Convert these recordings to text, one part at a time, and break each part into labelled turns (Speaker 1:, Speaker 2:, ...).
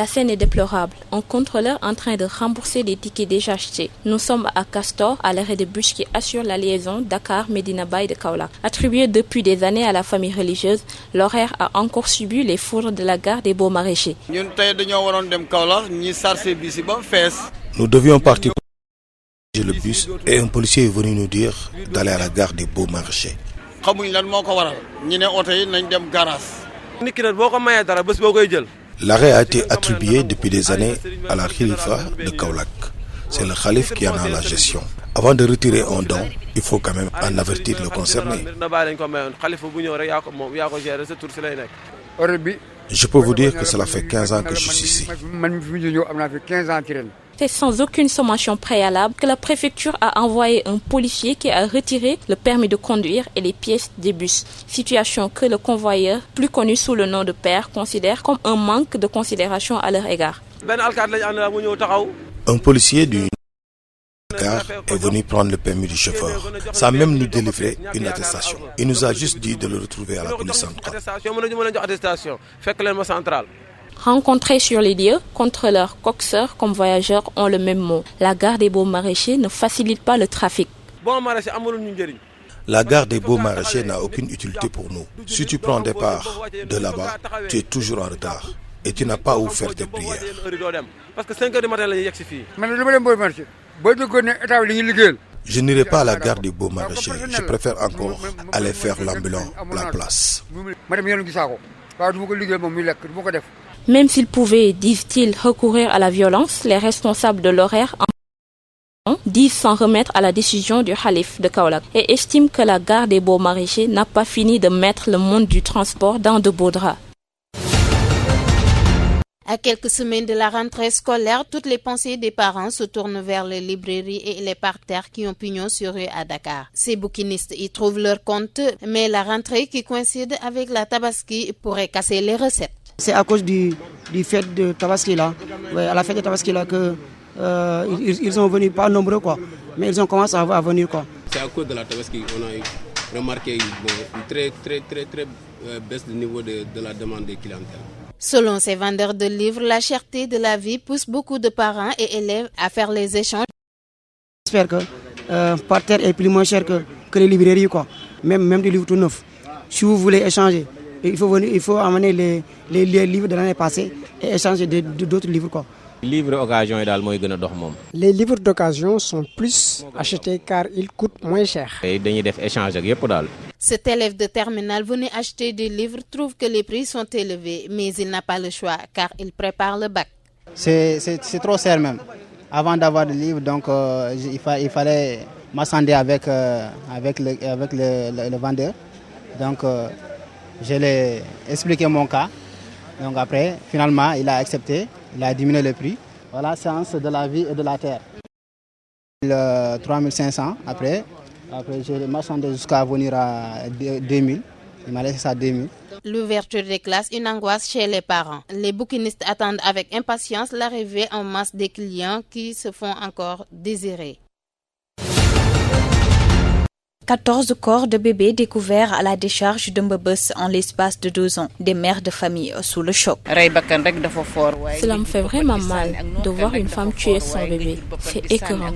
Speaker 1: La scène est déplorable. Un contrôleur en train de rembourser des tickets déjà achetés. Nous sommes à Castor, à l'arrêt de bus qui assure la liaison Dakar-Medina Baye de Kaolack. Attribué depuis des années à la famille religieuse, l'horaire a encore subi les foudres de la gare des Beaux-Maraîchers.
Speaker 2: Nous devions partir le bus et un policier est venu nous dire d'aller à la gare des Beaux-Maraîchers. L'arrêt a été attribué depuis des années à la Khalifa de Kaolack. C'est le Khalif qui en a la gestion. Avant de retirer un don, il faut quand même en avertir le concerné. Je peux vous dire que cela fait 15 ans que je suis ici.
Speaker 1: C'est sans aucune sommation préalable que la préfecture a envoyé un policier qui a retiré le permis de conduire et les pièces des bus. Situation que le convoyeur, plus connu sous le nom de père, considère comme un manque de considération à leur égard.
Speaker 2: Un policier du gare est venu prendre le permis du chauffeur, sans même nous délivrer une attestation. Il nous a juste dit de le retrouver à la police centrale.
Speaker 1: Rencontrés sur les lieux, contrôleurs, coxeurs comme voyageurs ont le même mot. La gare des Beaux-Maraîchers ne facilite pas le trafic.
Speaker 2: La gare des Beaux-Maraîchers n'a aucune utilité pour nous. Si tu prends départ de là-bas, tu es toujours en retard et tu n'as pas où faire tes prières. Je n'irai pas à la gare des Beaux-Maraîchers. Je préfère encore aller faire l'ambulant à la place.
Speaker 1: Même s'ils pouvaient, disent-ils, recourir à la violence, les responsables de l'horaire disent s'en remettre à la décision du Khalif de Kaolack et estiment que la gare des Beaux-Maraîchers n'a pas fini de mettre le monde du transport dans de beaux draps.
Speaker 3: À quelques semaines de la rentrée scolaire, toutes les pensées des parents se tournent vers les librairies et les parterres qui ont pignon sur rue à Dakar. Ces bouquinistes y trouvent leur compte, mais la rentrée qui coïncide avec la Tabaski pourrait casser les recettes.
Speaker 4: C'est à cause du fête de Tabaski là, à la fête de Tabaski là que ils sont venus pas nombreux quoi, mais ils ont commencé à venir quoi.
Speaker 5: C'est à cause de la Tabaski qu'on a remarqué une très baisse du niveau de la demande des clientèles.
Speaker 3: Selon ces vendeurs de livres, la cherté de la vie pousse beaucoup de parents et élèves à faire les échanges.
Speaker 4: J'espère que parterre est plus moins cher que les librairies quoi, même des livres tout neufs. Si vous voulez échanger, il faut amener les livres de l'année passée et échanger d'autres livres quoi.
Speaker 6: Les livres d'occasion sont plus achetés car ils coûtent moins cher.
Speaker 3: Cet élève de terminale venu acheter des livres trouve que les prix sont élevés, mais il n'a pas le choix car il prépare le bac.
Speaker 7: C'est trop cher même. Avant d'avoir des livres, donc il fallait m'assender avec le vendeur. Donc je lui ai expliqué mon cas. Donc après, finalement, il a accepté. Il a diminué le prix. Voilà, séance de la vie et de la terre. 3500 après j'ai marchandé jusqu'à venir à 2000. Il m'a laissé ça à 2000.
Speaker 3: L'ouverture des classes, une angoisse chez les parents. Les bouquinistes attendent avec impatience l'arrivée en masse des clients qui se font encore désirer.
Speaker 8: 14 corps de bébés découverts à la décharge de Mbebes en l'espace de 2 ans. Des mères de famille sous le choc.
Speaker 1: Cela me fait vraiment mal de voir une femme tuer son bébé. C'est écœurant.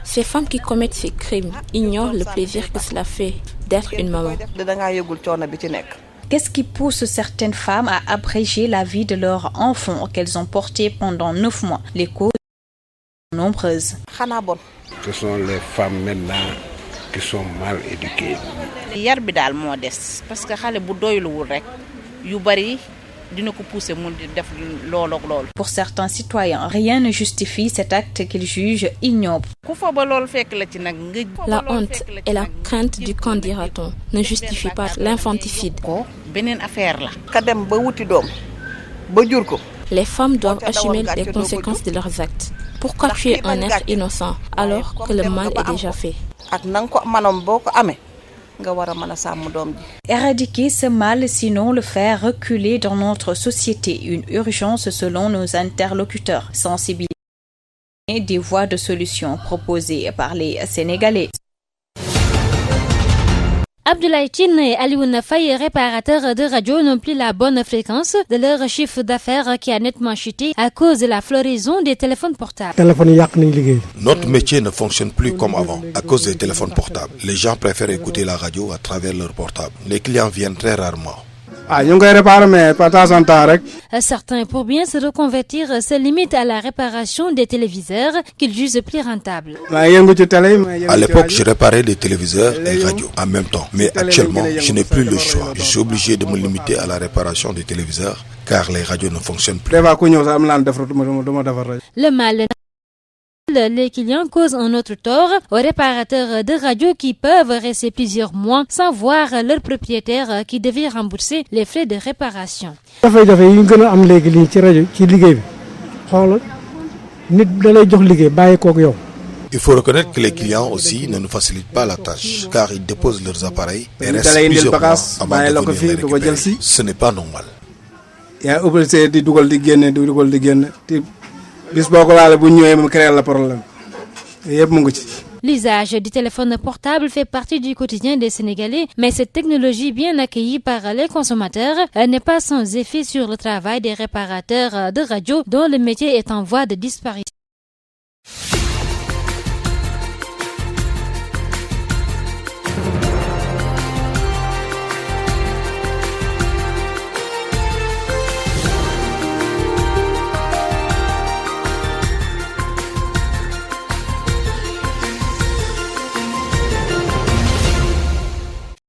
Speaker 1: Ces femmes qui commettent ces crimes ignorent le plaisir que cela fait d'être une maman.
Speaker 8: Qu'est-ce qui pousse certaines femmes à abréger la vie de leurs enfants qu'elles ont portés pendant 9 mois? Les causes sont nombreuses.
Speaker 9: Ce sont les femmes maintenant qui sont mal éduquées.
Speaker 8: Pour certains citoyens, rien ne justifie cet acte qu'ils jugent ignoble.
Speaker 1: La honte et la crainte du qu'en dira-t-on ne justifient pas l'infanticide. Les femmes doivent assumer les conséquences de leurs actes. Pourquoi tuer un être innocent alors que le mal est déjà fait?
Speaker 8: Éradiquer ce mal, sinon le faire reculer dans notre société, une urgence selon nos interlocuteurs. Sensibiliser des voies de solution proposées par les Sénégalais.
Speaker 10: Abdoulaye Tine et Alioune Faye, réparateurs de radio, n'ont plus la bonne fréquence de leur chiffre d'affaires qui a nettement chuté à cause de la floraison des téléphones portables.
Speaker 2: Notre métier ne fonctionne plus comme avant à cause des téléphones portables. Les gens préfèrent écouter la radio à travers leur portable. Les clients viennent très rarement.
Speaker 10: Certains, pour bien se reconvertir, se limitent à la réparation des téléviseurs qu'ils jugent plus rentables.
Speaker 2: À l'époque, je réparais les téléviseurs et radios en même temps. Mais actuellement, je n'ai plus le choix. Je suis obligé de me limiter à la réparation des téléviseurs car les radios ne fonctionnent plus.
Speaker 10: Le mal, les clients causent un autre tort aux réparateurs de radio qui peuvent rester plusieurs mois sans voir leur propriétaire qui devait rembourser les frais de réparation.
Speaker 2: Il faut reconnaître que les clients aussi ne nous facilitent pas la tâche car ils déposent leurs appareils et restent plusieurs mois avant de venir les récupérer. Ce n'est pas normal.
Speaker 10: L'usage du téléphone portable fait partie du quotidien des Sénégalais, mais cette technologie bien accueillie par les consommateurs n'est pas sans effet sur le travail des réparateurs de radio dont le métier est en voie de disparition.